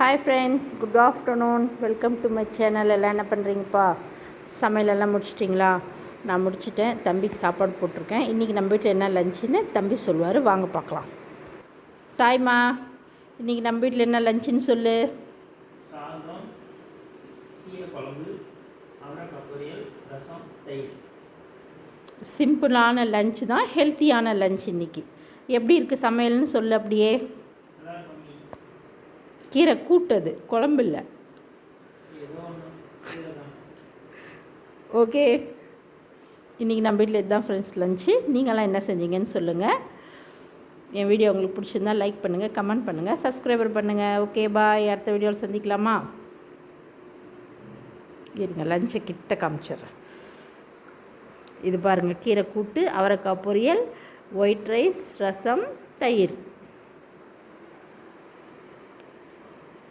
Hi friends, good afternoon. Welcome to my channel. எல்லாம் என்ன பண்ணுறீங்கப்பா? சமையலெல்லாம் முடிச்சிட்டிங்களா? நான் முடிச்சிட்டேன். தம்பிக்கு சாப்பாடு போட்டிருக்கேன். இன்றைக்கி நம்ம வீட்டில் என்ன லஞ்சுன்னு தம்பி சொல்லுவார். வாங்க பார்க்கலாம். சாய்மா, இன்றைக்கி நம்ம வீட்டில் என்ன லஞ்சுன்னு சொல்லு. சாதம், கீரை குழம்பு, அவரைக்காய் பொரியல், ரசம், தயிர். சிம்பிளான லஞ்சு தான், ஹெல்த்தியான லஞ்ச் இன்றைக்கி. எப்படி இருக்குது சமையல்னு சொல்லு. அப்படியே கீரை கூட்டது, குழம்பு இல்லை. ஓகே, இன்றைக்கி நம்ம வீட்டில் இதுதான் ஃப்ரெண்ட்ஸ் லஞ்சு. நீங்களாம் என்ன செஞ்சீங்கன்னு சொல்லுங்கள். என் வீடியோ உங்களுக்கு பிடிச்சிருந்தா லைக் பண்ணுங்கள், கமெண்ட் பண்ணுங்கள், சப்ஸ்கிரைபர் பண்ணுங்கள். ஓகே, பாய். அடுத்த வீடியோவில் சந்திக்கலாமா? இருங்க, லஞ்சை கிட்ட காமிச்சிட்றேன். இது பாருங்கள், கீரை கூட்டு, அவரைக்காய் பொரியல், ஒயிட் ரைஸ், ரசம், தயிர்.